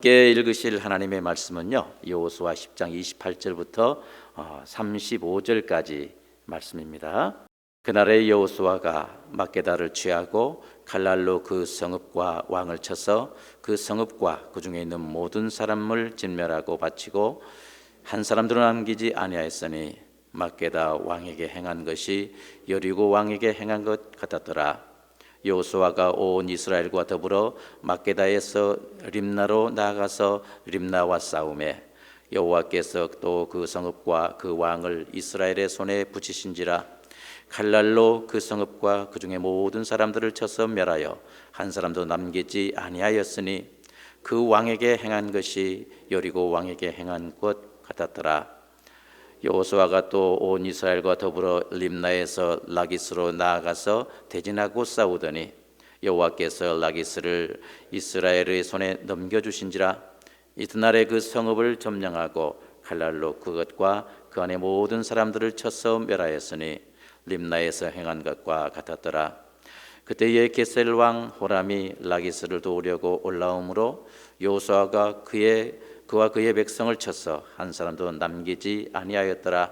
함께 읽으실 하나님의 말씀은요, 여호수아 10장 28절부터 35절까지 말씀입니다. 그날에 여호수아가 막게다를 취하고 칼날로 그 성읍과 왕을 쳐서 그 성읍과 그 중에 있는 모든 사람을 진멸하고 바치고 한 사람도 남기지 아니하였으니 막게다 왕에게 행한 것이 여리고 왕에게 행한 것 같았더라. 여호수아가 온 이스라엘과 더불어 막게다에서 림나로 나아가서 림나와 싸우매 여호와께서 또 그 성읍과 그 왕을 이스라엘의 손에 붙이신지라. 칼날로 그 성읍과 그 중에 모든 사람들을 쳐서 멸하여 한 사람도 남기지 아니하였으니 그 왕에게 행한 것이 여리고 왕에게 행한 것 같았더라. 여호수아가 또 온 이스라엘과 더불어 림나에서 라기스로 나아가서 대진하고 싸우더니 여호와께서 라기스를 이스라엘의 손에 넘겨주신지라. 이튿날에 그 성읍을 점령하고 칼날로 그것과 그 안에 모든 사람들을 쳐서 멸하였으니 림나에서 행한 것과 같았더라. 그때에 게셀 왕 호람이 라기스를 도우려고 올라오므로 여호수아가 그와 그의 백성을 쳐서 한 사람도 남기지 아니하였더라.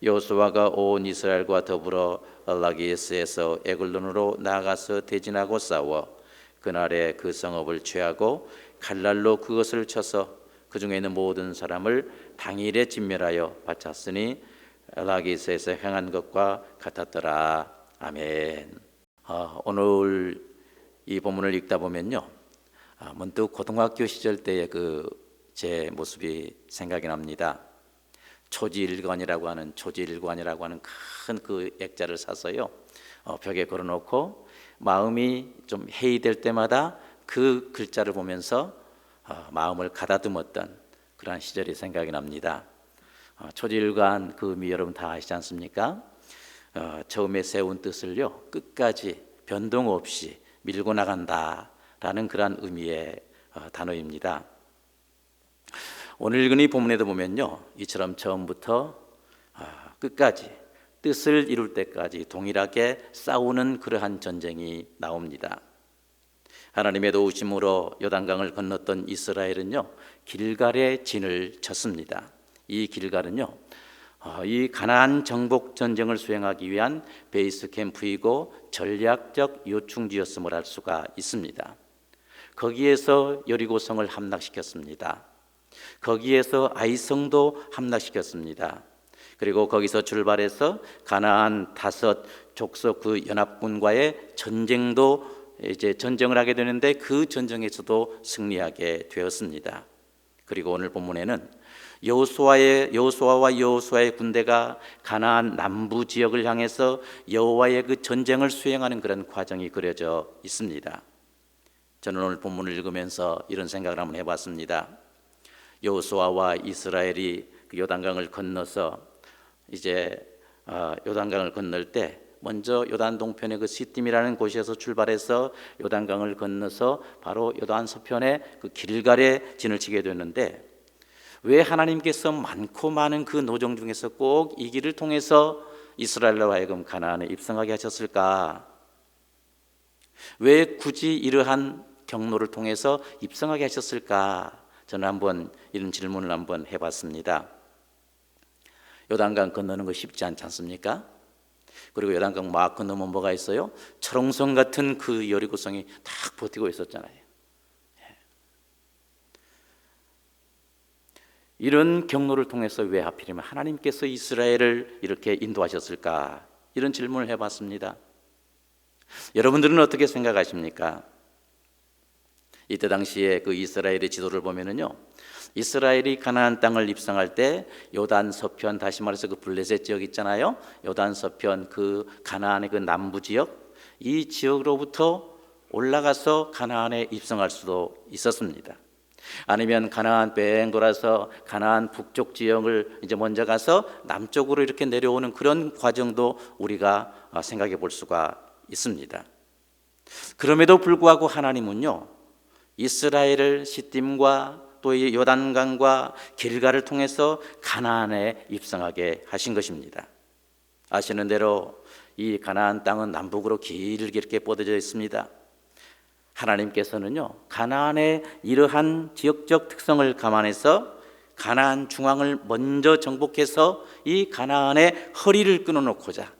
여호수아가 온 이스라엘과 더불어 라기스에서 에글론으로 나아가서 대진하고 싸워 그날에 그 성읍을 취하고 칼날로 그것을 쳐서 그 중에 있는 모든 사람을 당일에 진멸하여 바쳤으니 라기스에서 행한 것과 같았더라. 아멘. 오늘 이 본문을 읽다 보면요, 문득 고등학교 시절 때의 제 모습이 생각이 납니다. 초지일관이라고 하는 큰 그 액자를 사서요, 벽에 걸어놓고 마음이 좀 해이될 때마다 그 글자를 보면서 마음을 가다듬었던 그러한 시절이 생각이 납니다. 초지일관 그 의미 여러분 다 아시지 않습니까? 처음에 세운 뜻을요, 끝까지 변동 없이 밀고 나간다라는 그러한 의미의 단어입니다. 오늘 읽은 이 본문에도 보면요, 이처럼 처음부터 끝까지 뜻을 이룰 때까지 동일하게 싸우는 그러한 전쟁이 나옵니다. 하나님의 도우심으로 요단강을 건넜던 이스라엘은요, 길갈의 진을 쳤습니다. 이 길갈은요, 이 가나안 정복 전쟁을 수행하기 위한 베이스 캠프이고 전략적 요충지였음을 알 수가 있습니다. 거기에서 여리고성을 함락시켰습니다. 거기에서 아이성도 함락시켰습니다. 그리고 거기서 출발해서 가나안 5 족속 그 연합군과의 전쟁을 하게 되는데 그 전쟁에서도 승리하게 되었습니다. 그리고 오늘 본문에는 여호수아와 여호수아의 군대가 가나안 남부 지역을 향해서 여호와의 그 전쟁을 수행하는 그런 과정이 그려져 있습니다. 저는 오늘 본문을 읽으면서 이런 생각을 한번 해봤습니다. 여호수아와 이스라엘이 그 요단강을 건너서 이제 요단강을 건널 때 먼저 요단 동편의 그 시딤이라는 곳에서 출발해서 요단강을 건너서 바로 요단 서편의 그 길갈에 진을 치게 되는데, 왜 하나님께서 많고 많은 그 노정 중에서 꼭 이 길을 통해서 이스라엘로 하여금 가나안에 입성하게 하셨을까? 왜 굳이 이러한 경로를 통해서 입성하게 하셨을까? 저는 한번 이런 질문을 한번 해봤습니다. 요단강 건너는 거 쉽지 않지 않습니까? 그리고 요단강 막 건너면 뭐가 있어요? 철옹성 같은 그 여리고성이 딱 버티고 있었잖아요. 이런 경로를 통해서 왜 하필이면 하나님께서 이스라엘을 이렇게 인도하셨을까? 이런 질문을 해봤습니다. 여러분들은 어떻게 생각하십니까? 이때 당시에 그 이스라엘의 지도를 보면은요, 이스라엘이 가나안 땅을 입성할 때 요단 서편, 다시 말해서 그 블레셋 지역 있잖아요. 요단 서편 그 가나안의 그 남부 지역, 이 지역으로부터 올라가서 가나안에 입성할 수도 있었습니다. 아니면 가나안 뺑 돌아서 가나안 북쪽 지역을 이제 먼저 가서 남쪽으로 이렇게 내려오는 그런 과정도 우리가 생각해 볼 수가 있습니다. 그럼에도 불구하고 하나님은요, 이스라엘을 시딤과 또 이 요단강과 길갈을 통해서 가나안에 입성하게 하신 것입니다. 아시는 대로 이 가나안 땅은 남북으로 길게 이렇게 뻗어져 있습니다. 하나님께서는요, 가나안의 이러한 지역적 특성을 감안해서 가나안 중앙을 먼저 정복해서 이 가나안의 허리를 끊어놓고자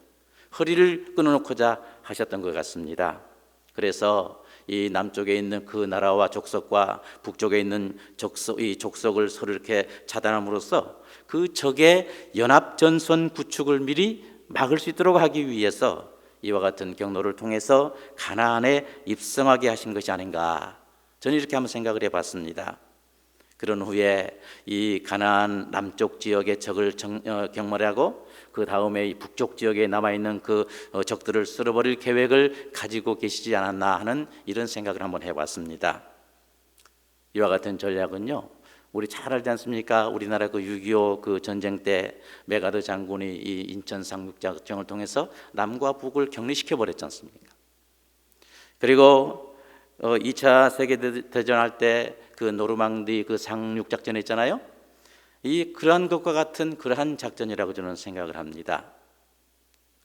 하셨던 것 같습니다. 그래서 이 남쪽에 있는 그 나라와 족속과 북쪽에 있는 이 족속을 서로 이렇게 차단함으로써 그 적의 연합 전선 구축을 미리 막을 수 있도록 하기 위해서 이와 같은 경로를 통해서 가나안에 입성하게 하신 것이 아닌가, 저는 이렇게 한번 생각을 해봤습니다. 그런 후에 이 가나안 남쪽 지역의 적을 경멸하고 그 다음에 이 북쪽 지역에 남아있는 그 적들을 쓸어버릴 계획을 가지고 계시지 않았나 하는 이런 생각을 한번 해봤습니다. 이와 같은 전략은요, 우리 잘 알지 않습니까? 우리나라 그 6.25 그 전쟁 때 메가더 장군이 이 인천 상륙작전을 통해서 남과 북을 격리시켜 버렸지 않습니까? 그리고 2차 세계대전 할 때 그 노르망디 그 상륙작전 있잖아요. 그러한 것과 같은 그러한 작전이라고 저는 생각을 합니다.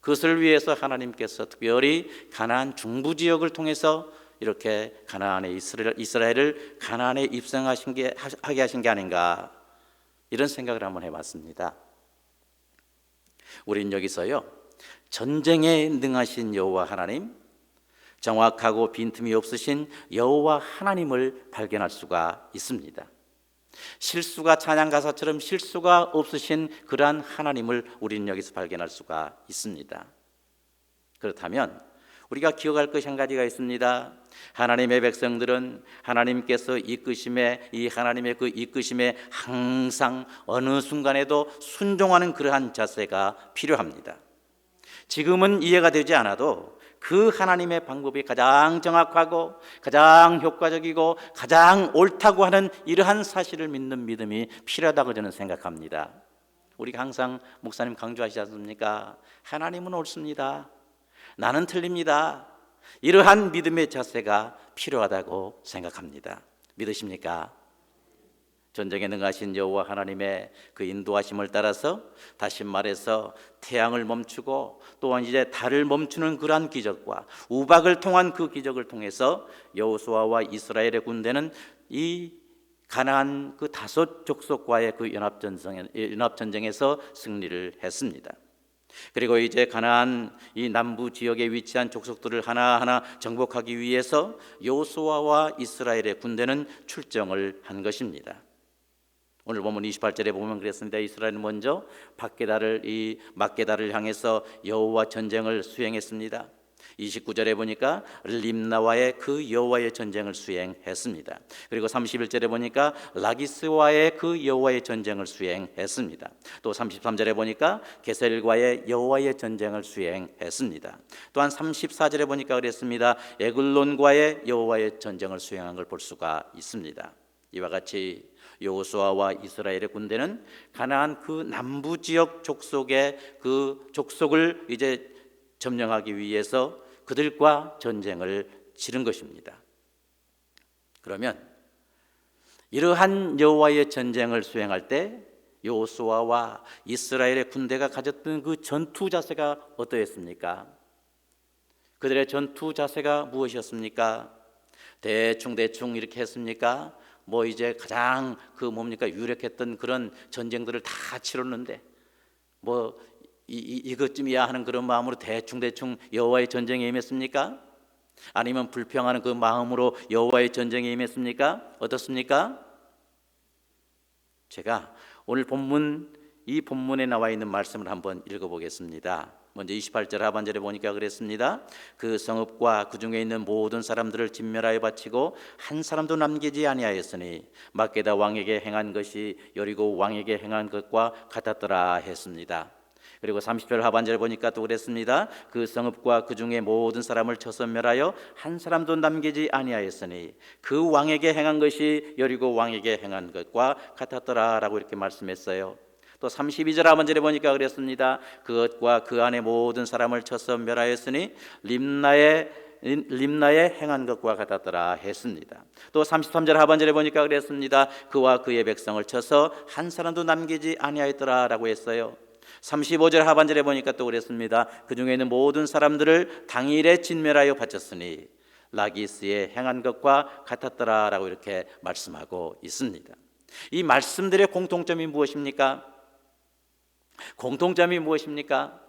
그것을 위해서 하나님께서 특별히 가나안 중부 지역을 통해서 이렇게 가나안의 이스라엘을 가나안에 입성하게 하신 게 아닌가, 이런 생각을 한번 해봤습니다. 우린 여기서요, 전쟁에 능하신 여호와 하나님, 정확하고 빈틈이 없으신 여호와 하나님을 발견할 수가 있습니다. 실수가 찬양가사처럼 실수가 없으신 그러한 하나님을 우리는 여기서 발견할 수가 있습니다. 그렇다면 우리가 기억할 것이 한 가지가 있습니다. 하나님의 백성들은 하나님께서 이 하나님의 그 이끄심에 항상 어느 순간에도 순종하는 그러한 자세가 필요합니다. 지금은 이해가 되지 않아도 그 하나님의 방법이 가장 정확하고 가장 효과적이고 가장 옳다고 하는 이러한 사실을 믿는 믿음이 필요하다고 저는 생각합니다. 우리가 항상 목사님 강조하시지 않습니까? 하나님은 옳습니다. 나는 틀립니다. 이러한 믿음의 자세가 필요하다고 생각합니다. 믿으십니까? 전쟁에 능하신 여호와 하나님의 그 인도하심을 따라서 다시 말해서 태양을 멈추고 또한 이제 달을 멈추는 그러한 기적과 우박을 통한 그 기적을 통해서 여호수아와 이스라엘의 군대는 이 가나안 그 다섯 족속과의 그 연합전쟁에서 승리를 했습니다. 그리고 이제 가나안 이 남부 지역에 위치한 족속들을 하나하나 정복하기 위해서 여호수아와 이스라엘의 군대는 출정을 한 것입니다. 오늘 보면 28절에 보면 그랬습니다. 이스라엘은 먼저 막게다를 향해서 여호와 전쟁을 수행했습니다. 29절에 보니까 림나와의 그 여호와의 전쟁을 수행했습니다. 그리고 31절에 보니까 라기스와의 그 여호와의 전쟁을 수행했습니다. 또 33절에 보니까 게셀과의 여호와의 전쟁을 수행했습니다. 또한 34절에 보니까 그랬습니다. 에글론과의 여호와의 전쟁을 수행한 걸 볼 수가 있습니다. 이와 같이 여호수아와 이스라엘의 군대는 가나안 그 남부 지역 족속의 그 족속을 이제 점령하기 위해서 그들과 전쟁을 치른 것입니다. 그러면 이러한 여호와의 전쟁을 수행할 때 여호수아와 이스라엘의 군대가 가졌던 그 전투 자세가 어떠했습니까? 그들의 전투 자세가 무엇이었습니까? 대충 이렇게 했습니까? 뭐 이제 가장 유력했던 그런 전쟁들을 다 치렀는데 뭐 이것쯤이야 하는 그런 마음으로 대충 여호와의 전쟁에 임했습니까? 아니면 불평하는 그 마음으로 여호와의 전쟁에 임했습니까? 어떻습니까? 제가 오늘 이 본문에 나와 있는 말씀을 한번 읽어보겠습니다. 먼저 28절 하반절에 보니까 그랬습니다. 그 성읍과 그 중에 있는 모든 사람들을 진멸하여 바치고 한 사람도 남기지 아니하였으니 막게다 왕에게 행한 것이 여리고 왕에게 행한 것과 같았더라 했습니다. 그리고 30절 하반절에 보니까 또 그랬습니다. 그 성읍과 그 중에 모든 사람을 쳐서 멸하여 한 사람도 남기지 아니하였으니 그 왕에게 행한 것이 여리고 왕에게 행한 것과 같았더라 라고 이렇게 말씀했어요. 또 32절 하반절에 보니까 그랬습니다. 그것과 그 안에 모든 사람을 쳐서 멸하였으니 림나에 행한 것과 같았더라 했습니다. 또 33절 하반절에 보니까 그랬습니다. 그와 그의 백성을 쳐서 한 사람도 남기지 아니하였더라 라고 했어요. 35절 하반절에 보니까 또 그랬습니다. 그 중에 있는 모든 사람들을 당일에 진멸하여 바쳤으니 라기스에 행한 것과 같았더라라고 이렇게 말씀하고 있습니다. 이 말씀들의 공통점이 무엇입니까? 공통점이 무엇입니까?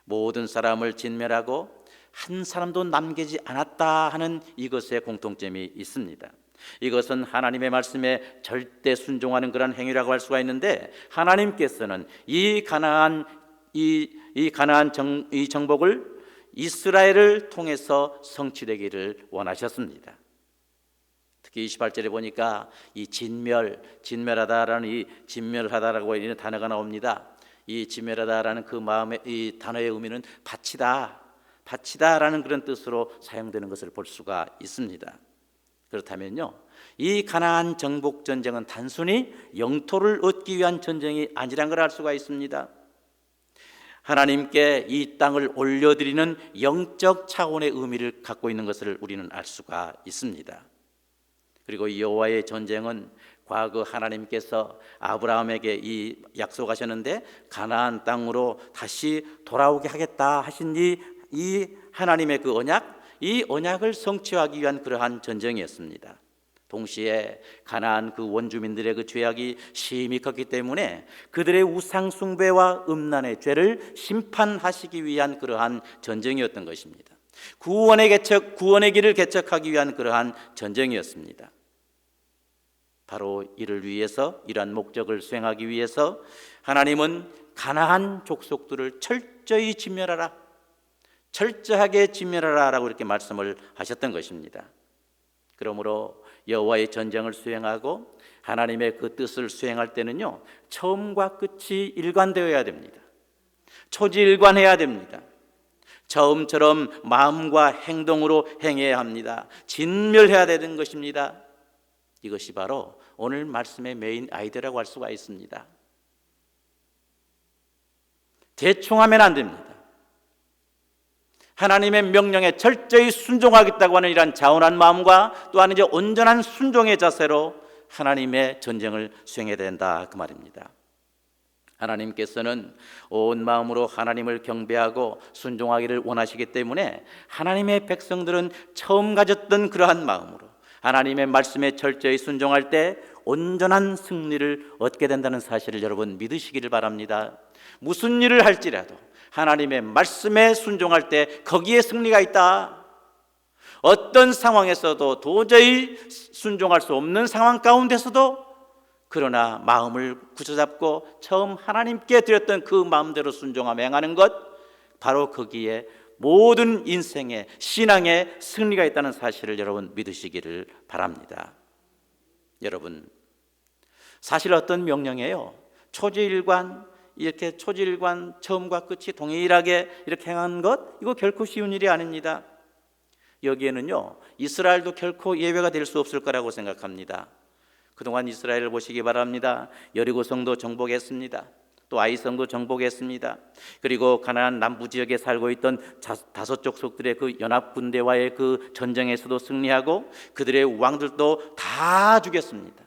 모든 사람을 진멸하고 한 사람도 남기지 않았다 하는 이것의 공통점이 있습니다. 이것은 하나님의 말씀에 절대 순종하는 그런 행위라고 할 수가 있는데, 하나님께서는 이 가나안 정복을 이스라엘을 통해서 성취되기를 원하셨습니다. 특히 28절에 보니까 이 진멸하다라는 이 진멸하다라고 하는 단어가 나옵니다. 이 진멸하다라는 그 마음의 이 단어의 의미는 바치다라는 그런 뜻으로 사용되는 것을 볼 수가 있습니다. 그렇다면요, 이 가나안 정복 전쟁은 단순히 영토를 얻기 위한 전쟁이 아니란 걸 알 수가 있습니다. 하나님께 이 땅을 올려드리는 영적 차원의 의미를 갖고 있는 것을 우리는 알 수가 있습니다. 그리고 이 여호와의 전쟁은 과거 하나님께서 아브라함에게 이 약속하셨는데 가나안 땅으로 다시 돌아오게 하겠다 하신 이 하나님의 그 언약, 이 언약을 성취하기 위한 그러한 전쟁이었습니다. 동시에 가나안 그 원주민들의 그 죄악이 심히 컸기 때문에 그들의 우상 숭배와 음란의 죄를 심판하시기 위한 그러한 전쟁이었던 것입니다. 구원의 길을 개척하기 위한 그러한 전쟁이었습니다. 바로 이를 위해서, 이러한 목적을 수행하기 위해서 하나님은 가나안 족속들을 철저히 진멸하라, 철저하게 진멸하라라고 이렇게 말씀을 하셨던 것입니다. 그러므로 여호와의 전쟁을 수행하고 하나님의 그 뜻을 수행할 때는요, 처음과 끝이 일관되어야 됩니다. 초지일관해야 됩니다. 처음처럼 마음과 행동으로 행해야 합니다. 진멸해야 되는 것입니다. 이것이 바로 오늘 말씀의 메인 아이디어라고 할 수가 있습니다. 대충 하면 안 됩니다. 하나님의 명령에 철저히 순종하겠다고 하는 이러한 자원한 마음과 또한 이제 온전한 순종의 자세로 하나님의 전쟁을 수행해야 된다, 그 말입니다. 하나님께서는 온 마음으로 하나님을 경배하고 순종하기를 원하시기 때문에 하나님의 백성들은 처음 가졌던 그러한 마음으로 하나님의 말씀에 철저히 순종할 때 온전한 승리를 얻게 된다는 사실을 여러분 믿으시기를 바랍니다. 무슨 일을 할지라도 하나님의 말씀에 순종할 때 거기에 승리가 있다. 어떤 상황에서도 도저히 순종할 수 없는 상황 가운데서도 그러나 마음을 굳어잡고 처음 하나님께 드렸던 그 마음대로 순종하며 행하는 것, 바로 거기에 모든 인생의 신앙의 승리가 있다는 사실을 여러분 믿으시기를 바랍니다. 여러분, 사실 어떤 명령이에요? 이렇게 초지일관 처음과 끝이 동일하게 이렇게 행한 것, 이거 결코 쉬운 일이 아닙니다. 여기에는요, 이스라엘도 결코 예외가 될 수 없을 거라고 생각합니다. 그동안 이스라엘을 보시기 바랍니다. 여리고성도 정복했습니다. 또 아이성도 정복했습니다. 그리고 가나안 남부 지역에 살고 있던 다섯 족속들의 그 연합군대와의 그 전쟁에서도 승리하고 그들의 왕들도 다 죽였습니다.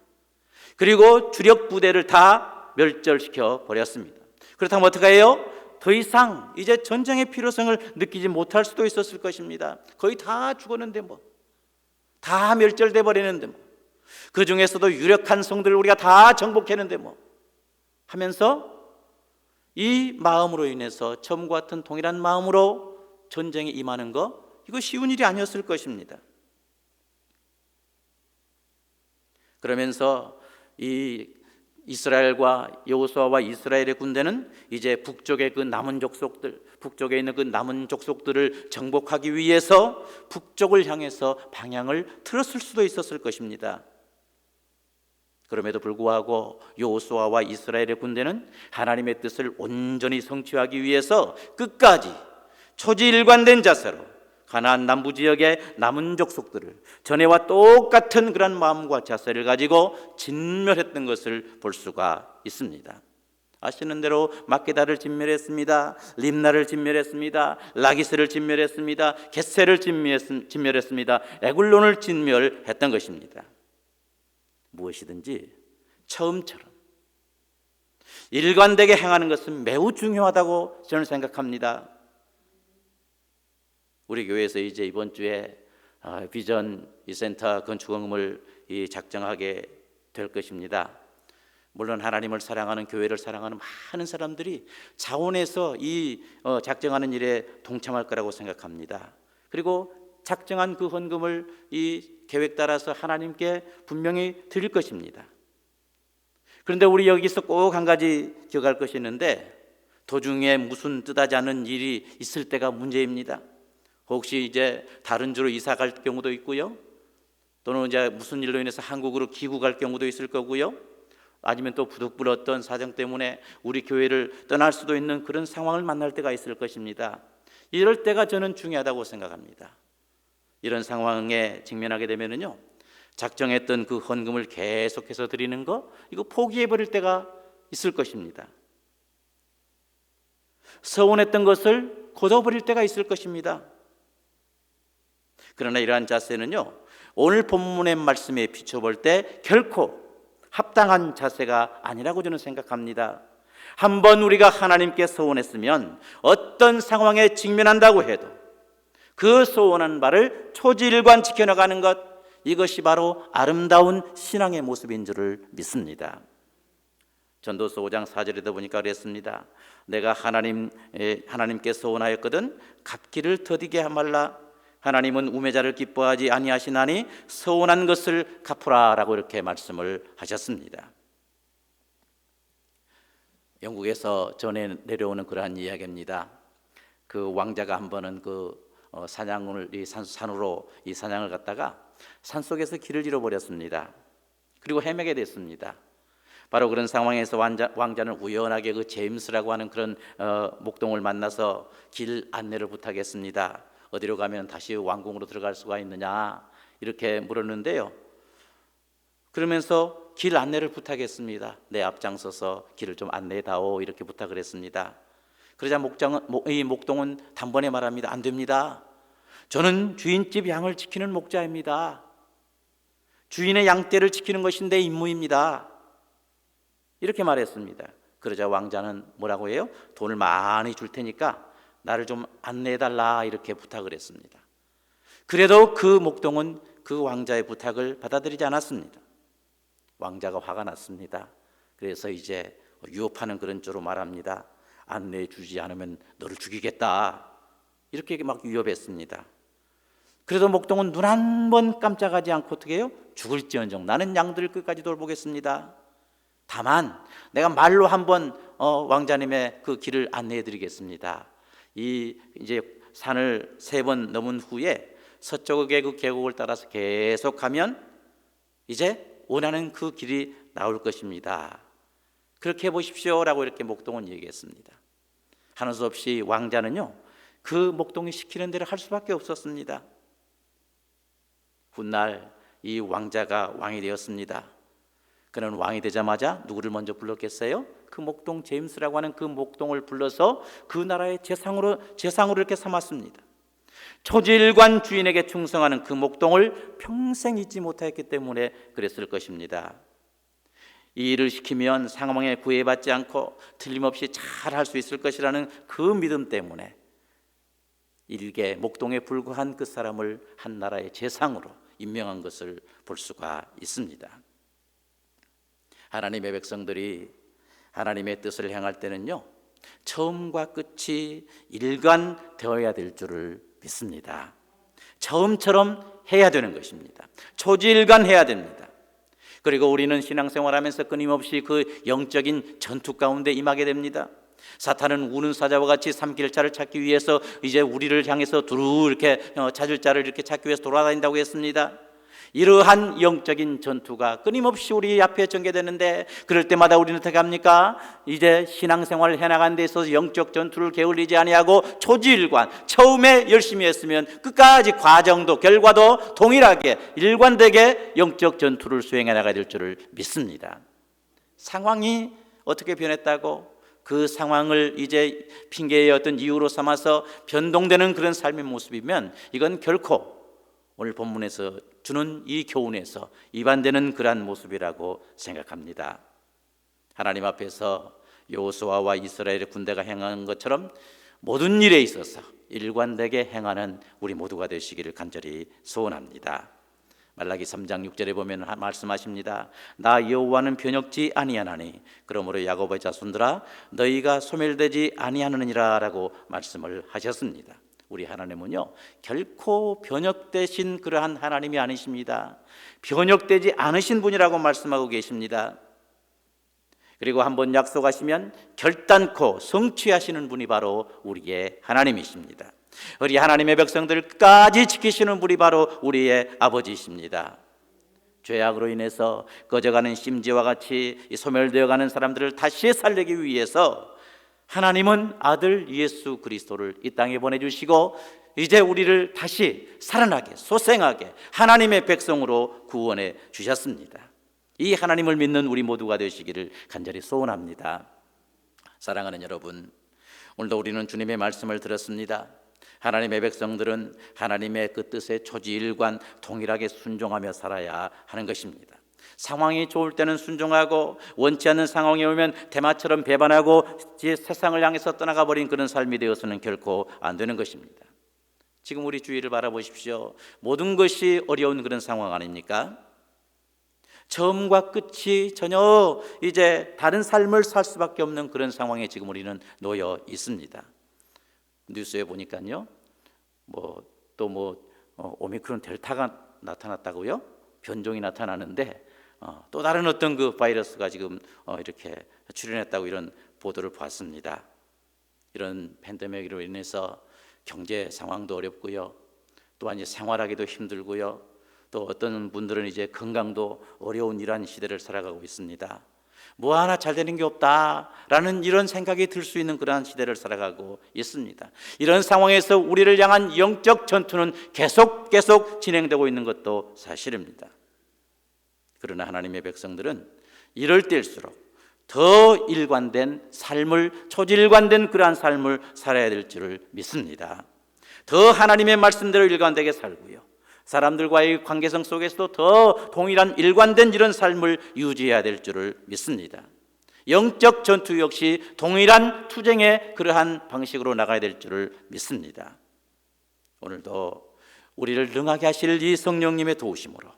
그리고 주력 부대를 다 멸절시켜 버렸습니다. 그렇다면 어떻게 해요? 더 이상 이제 전쟁의 필요성을 느끼지 못할 수도 있었을 것입니다. 거의 다 죽었는데 다 멸절돼 버리는데 그 중에서도 유력한 성들을 우리가 다 정복했는데 하면서 이 마음으로 인해서 처음과 같은 동일한 마음으로 전쟁에 임하는 거, 이거 쉬운 일이 아니었을 것입니다. 그러면서 이 이스라엘과 여호수아와 이스라엘의 군대는 이제 북쪽의 그 남은 족속들, 북쪽에 있는 그 남은 족속들을 정복하기 위해서 북쪽을 향해서 방향을 틀었을 수도 있었을 것입니다. 그럼에도 불구하고 여호수아와 이스라엘의 군대는 하나님의 뜻을 온전히 성취하기 위해서 끝까지 초지일관된 자세로 가나안 남부 지역의 남은 족속들을 전에와 똑같은 그런 마음과 자세를 가지고 진멸했던 것을 볼 수가 있습니다. 아시는 대로 막게다를 진멸했습니다. 림나를 진멸했습니다. 라기스를 진멸했습니다. 겟세를 진멸했습니다. 에굴론을 진멸했던 것입니다. 무엇이든지 처음처럼 일관되게 행하는 것은 매우 중요하다고 저는 생각합니다. 우리 교회에서 이제 이번 주에 비전 이 센터 건축원금을 작정하게 될 것입니다. 물론 하나님을 사랑하는, 교회를 사랑하는 많은 사람들이 자원해서 이 작정하는 일에 동참할 거라고 생각합니다. 그리고 작정한 그 헌금을 이 계획 따라서 하나님께 분명히 드릴 것입니다. 그런데 우리 여기서 꼭 한 가지 기억할 것이 있는데, 도중에 무슨 뜻하지 않은 일이 있을 때가 문제입니다. 혹시 이제 다른 주로 이사 갈 경우도 있고요, 또는 이제 무슨 일로 인해서 한국으로 귀국할 경우도 있을 거고요, 아니면 또 부득불 어떤 사정 때문에 우리 교회를 떠날 수도 있는 그런 상황을 만날 때가 있을 것입니다. 이럴 때가 저는 중요하다고 생각합니다. 이런 상황에 직면하게 되면은요, 작정했던 그 헌금을 계속해서 드리는 거, 이거 포기해버릴 때가 있을 것입니다. 서운했던 것을 거둬버릴 때가 있을 것입니다. 그러나 이러한 자세는요, 오늘 본문의 말씀에 비춰볼 때 결코 합당한 자세가 아니라고 저는 생각합니다. 한번 우리가 하나님께 서원했으면 어떤 상황에 직면한다고 해도 그 서원한 바를 초지일관 지켜나가는 것, 이것이 바로 아름다운 신앙의 모습인 줄을 믿습니다. 전도서 5장 4절에도 보니까 그랬습니다. 내가 하나님께 서원하였거든 갚기를 더디게 말라. 하나님은 우매자를 기뻐하지 아니하시나니 서원한 것을 갚으라 라고 이렇게 말씀을 하셨습니다. 영국에서 전해 내려오는 그러한 이야기입니다. 그 왕자가 한 번은 사냥을 산으로 사냥을 갔다가 산속에서 길을 잃어버렸습니다. 그리고 헤매게 됐습니다. 바로 그런 상황에서 왕자는 우연하게 그 제임스라고 하는 그런 목동을 만나서 길 안내를 부탁했습니다. 어디로 가면 다시 왕궁으로 들어갈 수가 있느냐 이렇게 물었는데요, 그러면서 길 안내를 부탁했습니다. 내 앞장서서 길을 좀 안내해다오 이렇게 부탁을 했습니다. 그러자 이 목동은 단번에 말합니다. 안 됩니다. 저는 주인집 양을 지키는 목자입니다. 주인의 양떼를 지키는 것이 내 임무입니다. 이렇게 말했습니다. 그러자 왕자는 뭐라고 해요? 돈을 많이 줄 테니까 나를 좀 안내해달라 이렇게 부탁을 했습니다. 그래도 그 목동은 그 왕자의 부탁을 받아들이지 않았습니다. 왕자가 화가 났습니다. 그래서 이제 유업하는 그런 쪽으로 말합니다. 안내해 주지 않으면 너를 죽이겠다 이렇게 막 위협했습니다. 그래도 목동은 눈 한 번 깜짝하지 않고 어떻게 해요? 죽을지언정 나는 양들을 끝까지 돌보겠습니다. 다만 내가 말로 한번 왕자님의 그 길을 안내해 드리겠습니다. 이제 산을 3번 넘은 후에 서쪽의 그 계곡을 따라서 계속 가면 이제 원하는 그 길이 나올 것입니다. 그렇게 해보십시오 라고 이렇게 목동은 얘기했습니다. 하는 수 없이 왕자는요, 그 목동이 시키는 대로 할 수밖에 없었습니다. 훗날 이 왕자가 왕이 되었습니다. 그는 왕이 되자마자 누구를 먼저 불렀겠어요? 그 목동 제임스라고 하는 그 목동을 불러서 그 나라의 재상으로 이렇게 삼았습니다. 초지일관 주인에게 충성하는 그 목동을 평생 잊지 못했기 때문에 그랬을 것입니다. 이 일을 시키면 상황에 구애받지 않고 틀림없이 잘 할 수 있을 것이라는 그 믿음 때문에 일개 목동에 불과한 그 사람을 한 나라의 재상으로 임명한 것을 볼 수가 있습니다. 하나님의 백성들이 하나님의 뜻을 행할 때는요, 처음과 끝이 일관되어야 될 줄을 믿습니다. 처음처럼 해야 되는 것입니다. 초지일관해야 됩니다. 그리고 우리는 신앙생활하면서 끊임없이 그 영적인 전투 가운데 임하게 됩니다. 사탄은 우는 사자와 같이 삼킬자를 찾기 위해서 이제 우리를 향해서 두루 이렇게 찾을 자를 이렇게 찾기 위해서 돌아다닌다고 했습니다. 이러한 영적인 전투가 끊임없이 우리 앞에 전개되는데, 그럴 때마다 우리는 어떻게 합니까? 이제 신앙생활을 해나가는 데 있어서 영적 전투를 게을리지 아니하고 초지일관, 처음에 열심히 했으면 끝까지 과정도 결과도 동일하게 일관되게 영적 전투를 수행해 나가야 될 줄을 믿습니다. 상황이 어떻게 변했다고 그 상황을 이제 핑계의 어떤 이유로 삼아서 변동되는 그런 삶의 모습이면 이건 결코 오늘 본문에서 주는 이 교훈에서 위반되는 그러한 모습이라고 생각합니다. 하나님 앞에서 여호수아와 이스라엘의 군대가 행한 것처럼 모든 일에 있어서 일관되게 행하는 우리 모두가 되시기를 간절히 소원합니다. 말라기 3장 6절에 보면 말씀하십니다. 나 여호와는 변혁지 아니하나니 그러므로 야곱의 자손들아 너희가 소멸되지 아니하느니라 라고 말씀을 하셨습니다. 우리 하나님은요 결코 변혁되신 그러한 하나님이 아니십니다. 변혁되지 않으신 분이라고 말씀하고 계십니다. 그리고 한번 약속하시면 결단코 성취하시는 분이 바로 우리의 하나님이십니다. 우리 하나님의 백성들을 끝까지 지키시는 분이 바로 우리의 아버지이십니다. 죄악으로 인해서 꺼져가는 심지와 같이 소멸되어가는 사람들을 다시 살리기 위해서 하나님은 아들 예수 그리스도를 이 땅에 보내주시고 이제 우리를 다시 살아나게 소생하게 하나님의 백성으로 구원해 주셨습니다. 이 하나님을 믿는 우리 모두가 되시기를 간절히 소원합니다. 사랑하는 여러분, 오늘도 우리는 주님의 말씀을 들었습니다. 하나님의 백성들은 하나님의 그 뜻에 초지일관 동일하게 순종하며 살아야 하는 것입니다. 상황이 좋을 때는 순종하고 원치 않는 상황이 오면 대마처럼 배반하고 세상을 향해서 떠나가 버린 그런 삶이 되어서는 결코 안 되는 것입니다. 지금 우리 주위를 바라보십시오. 모든 것이 어려운 그런 상황 아닙니까? 처음과 끝이 전혀 이제 다른 삶을 살 수밖에 없는 그런 상황에 지금 우리는 놓여 있습니다. 뉴스에 보니까요, 오미크론 델타가 나타났다고요? 변종이 나타나는데 또 다른 어떤 그 바이러스가 지금 이렇게 출현했다고 이런 보도를 봤습니다. 이런 팬데믹으로 인해서 경제 상황도 어렵고요, 또한 이제 생활하기도 힘들고요, 또 어떤 분들은 이제 건강도 어려운 이러한 시대를 살아가고 있습니다. 뭐 하나 잘 되는 게 없다라는 이런 생각이 들 수 있는 그러한 시대를 살아가고 있습니다. 이런 상황에서 우리를 향한 영적 전투는 계속 진행되고 있는 것도 사실입니다. 그러나 하나님의 백성들은 이럴 때일수록 더 일관된 삶을, 초지일관된 그러한 삶을 살아야 될 줄을 믿습니다. 더 하나님의 말씀대로 일관되게 살고요, 사람들과의 관계성 속에서도 더 동일한 일관된 이런 삶을 유지해야 될 줄을 믿습니다. 영적 전투 역시 동일한 투쟁의 그러한 방식으로 나가야 될 줄을 믿습니다. 오늘도 우리를 능하게 하실 이 성령님의 도우심으로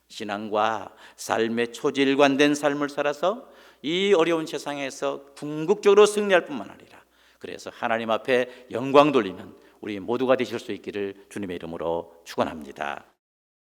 신앙과 삶의 초지일관된 삶을 살아서 이 어려운 세상에서 궁극적으로 승리할 뿐만 아니라 그래서 하나님 앞에 영광 돌리는 우리 모두가 되실 수 있기를 주님의 이름으로 축원합니다.